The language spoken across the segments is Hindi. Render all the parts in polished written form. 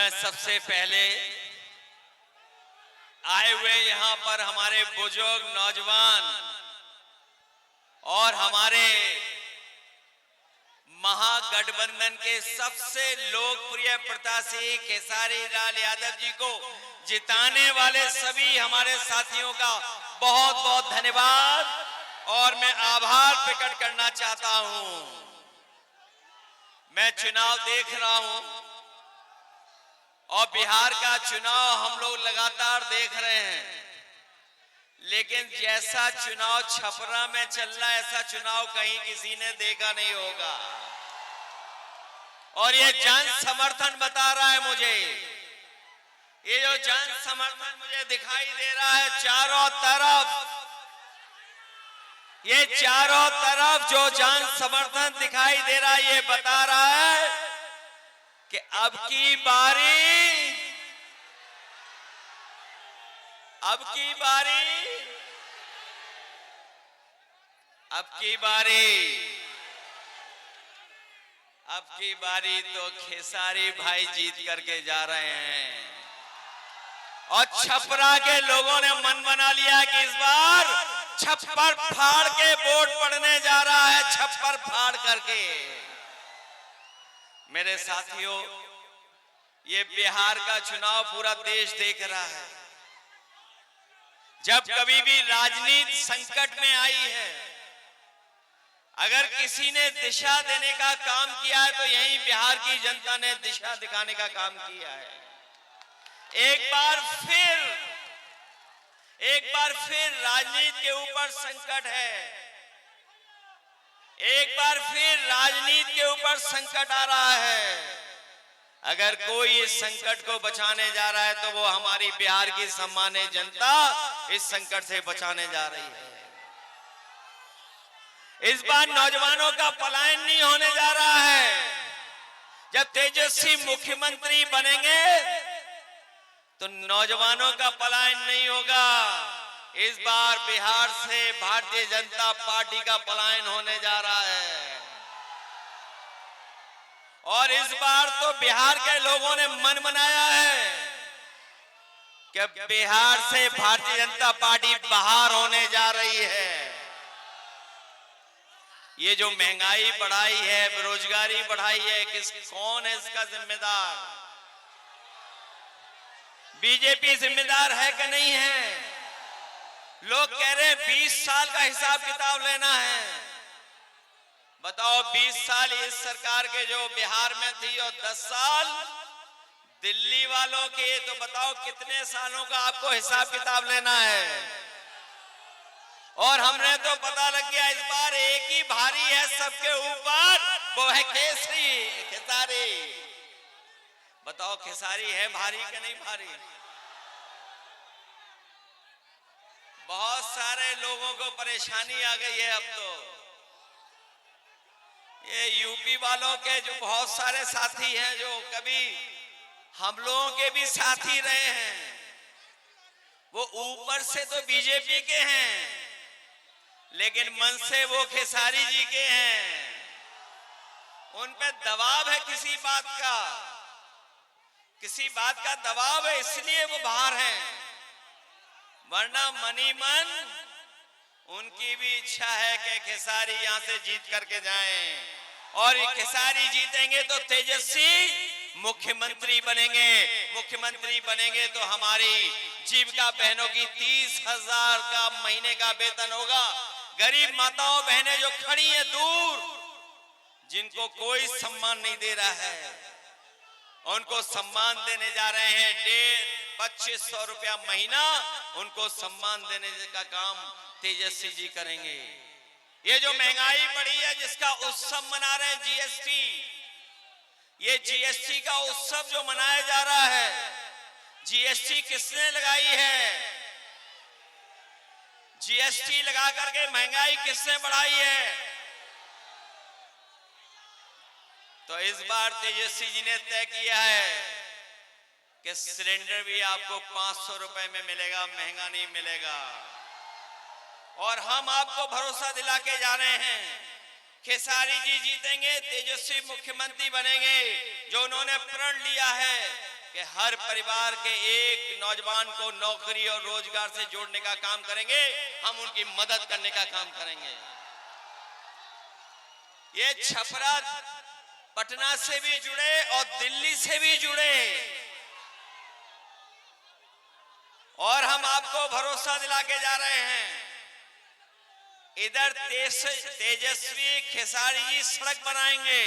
मैं सबसे पहले आए हुए यहाँ पर हमारे बुजुर्ग नौजवान और हमारे महागठबंधन के सबसे लोकप्रिय प्रत्याशी खेसारी लाल यादव जी को जिताने वाले सभी हमारे साथियों का बहुत बहुत धन्यवाद और मैं आभार प्रकट करना चाहता हूं। मैं चुनाव देख रहा हूं और बिहार का चुनाव हम लोग लगातार देख रहे हैं, लेकिन जैसा चुनाव छपरा में चल रहा है ऐसा चुनाव कहीं किसी ने देखा नहीं होगा। और ये जन समर्थन बता रहा है मुझे, ये जो जन समर्थन मुझे दिखाई दे रहा है चारों तरफ, ये चारों तरफ जो जन समर्थन दिखाई दे रहा है ये बता रहा है कि अब की बारी तो खेसारी भाई जीत करके जा रहे हैं। और छपरा के लोगों ने मन बना लिया कि इस बार छप्पर फाड़ के वोट पड़ने जा रहा है, छप्पर फाड़ करके। मेरे साथियों, ये बिहार का चुनाव पूरा देश देख रहा है। जब कभी भी राजनीति संकट में आई है, अगर किसी ने दिशा देने का काम किया है तो यही बिहार की जनता ने दिशा दिखाने का काम किया है। एक बार फिर राजनीति के ऊपर संकट है, एक बार फिर राजनीति के ऊपर संकट आ रहा है। अगर कोई इस संकट को बचाने जा रहा है तो वो हमारी बिहार की सम्मानित जनता इस संकट से बचाने जा रही है। इस बार नौजवानों का पलायन नहीं होने जा रहा है। जब तेजस्वी मुख्यमंत्री बनेंगे तो नौजवानों का पलायन नहीं होगा। इस बार बिहार से भारतीय जनता पार्टी का पलायन होने जा रहा है। और इस बार तो बिहार के लोगों ने मन बनाया है कि बिहार से भारतीय जनता पार्टी बाहर होने जा रही है। ये जो महंगाई बढ़ाई है, बेरोजगारी बढ़ाई है, कौन है इसका जिम्मेदार? बीजेपी जिम्मेदार है कि नहीं है? लोग कह रहे हैं 20 साल का हिसाब किताब लेना है। बताओ 20 साल इस सरकार के जो बिहार में थी और 10 साल दिल्ली वालों के, तो बताओ कितने सालों का आपको हिसाब किताब लेना है? और हमने तो पता लग गया इस बार एक ही भारी है सबके ऊपर, वो है खेसारी। बताओ खेसारी है भारी कि नहीं भारी? बहुत सारे लोगों को परेशानी आ गई है। अब तो ये यूपी वालों के जो बहुत सारे साथी हैं जो कभी हम लोगों के भी साथी रहे हैं, वो ऊपर से तो बीजेपी के हैं लेकिन मन से वो खेसारी जी के हैं। उन पे दबाव है किसी बात का दबाव है, इसलिए वो बाहर हैं। वरना मनी मन उनकी भी इच्छा है कि खेसारी यहां से जीत करके जाएं। और खेसारी जीतेंगे तो तेजस्वी मुख्यमंत्री बनेंगे तो हमारी जीविका बहनों की 30,000 का महीने का वेतन होगा। गरीब माताओं बहनें जो खड़ी हैं दूर, जिनको कोई सम्मान नहीं दे रहा है, उनको सम्मान देने जा रहे हैं। 2500 रुपया महीना उनको सम्मान देने का काम तेजस्वी जी करेंगे। ये जो महंगाई बढ़ी है जिसका उत्सव मना रहे हैं जीएसटी, ये जीएसटी का उत्सव जो मनाया जा रहा है, जीएसटी किसने लगाई है? जीएसटी लगा करके महंगाई किसने बढ़ाई है? तो इस बार तेजस्वी जी ने तय किया है कि सिलेंडर भी आपको 500 रुपए में मिलेगा, महंगा नहीं मिलेगा। और हम आपको भरोसा दिला के जा रहे हैं, खेसारी जी जीतेंगे, तेजस्वी मुख्यमंत्री बनेंगे। जो उन्होंने प्रण लिया है कि हर परिवार के एक नौजवान को नौकरी और रोजगार से जोड़ने का काम करेंगे, हम उनकी मदद करने का काम करेंगे। ये छपरा पटना से भी जुड़े और दिल्ली से भी जुड़े, और हम आपको भरोसा दिला के जा रहे हैं। इधर तेजस्वी खेसारी जी सड़क बनाएंगे,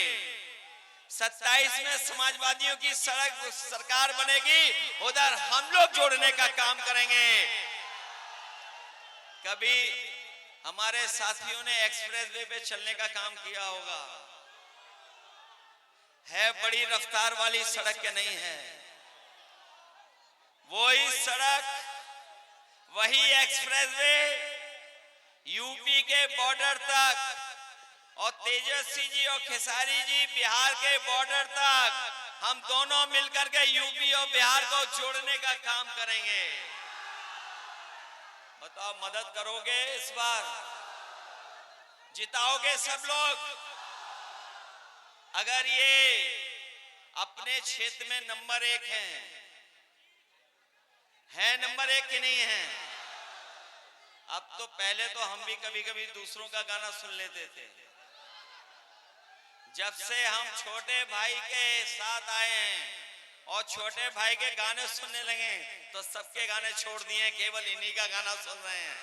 27 में समाजवादियों की सड़क सरकार बनेगी, उधर हम लोग जोड़ने का काम करेंगे। कभी हमारे साथियों ने एक्सप्रेसवे पे चलने का काम किया होगा, है बड़ी रफ्तार वाली सड़क के नहीं है, वही सड़क वही एक्सप्रेसवे यूपी के बॉर्डर तक, और तेजस्वी जी और खेसारी जी बिहार के बॉर्डर तक, हम दोनों मिलकर के यूपी और बिहार को जोड़ने का काम करेंगे। बताओ, मदद करोगे? इस बार जिताओगे सब लोग? अगर ये अपने क्षेत्र में नंबर 1 है नंबर 1 की नहीं है? अब तो पहले तो हम भी कभी कभी दूसरों का गाना सुन लेते थे, जब से हम छोटे भाई के साथ आए हैं और छोटे भाई के गाने सुनने लगे तो सबके गाने छोड़ दिए, केवल इन्हीं का गाना सुन रहे हैं।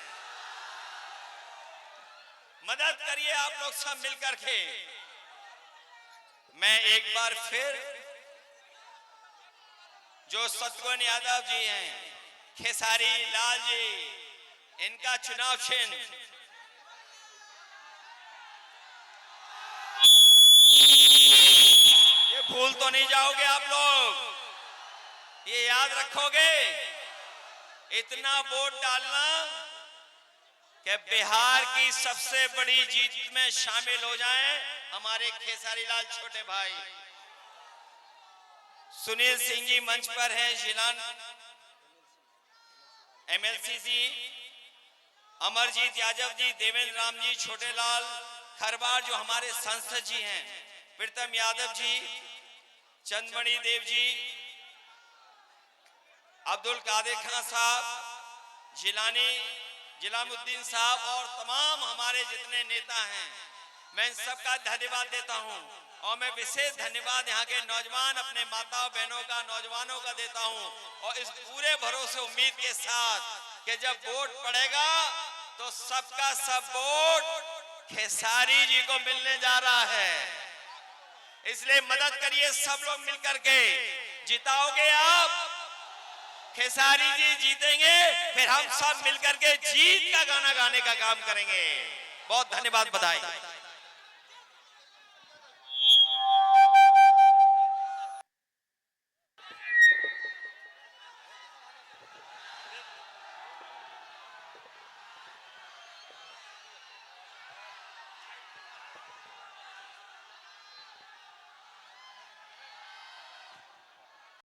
मदद करिए आप लोग सब मिलकर के। मैं एक बार फिर जो शत्रुघ्न यादव जी हैं, खेसारी लाल जी, इनका चुनाव चिन्ह ये भूल तो नहीं जाओगे आप लोग, ये याद रखोगे। इतना वोट डालना कि बिहार की सबसे बड़ी जीत में शामिल हो जाएं हमारे खेसारी लाल छोटे भाई। सुनील सिंह जी मंच पर हैं, जिलान एमएलसी जी, अमरजीत यादव जी, देवेंद्र राम जी, छोटे लाल खरबार जो हमारे सांसद जी हैं, प्रीतम यादव जी, चंदमणि देव जी, अब्दुल कादिर खान साहब, जिलामुद्दीन साहब और तमाम हमारे जितने नेता हैं, मैं इन सबका धन्यवाद देता हूं। और मैं विशेष धन्यवाद यहाँ के नौजवान अपने माताओं बहनों का, नौजवानों का देता हूं, और इस पूरे भरोसे उम्मीद के साथ कि जब वोट पड़ेगा तो सबका सब वोट खेसारी जी को मिलने जा रहा है। इसलिए मदद करिए सब लोग मिलकर के। जिताओगे आप, खेसारी जी जीतेंगे, फिर हम सब मिलकर के जीत का गाना गाने का काम करेंगे। बहुत धन्यवाद, बधाई।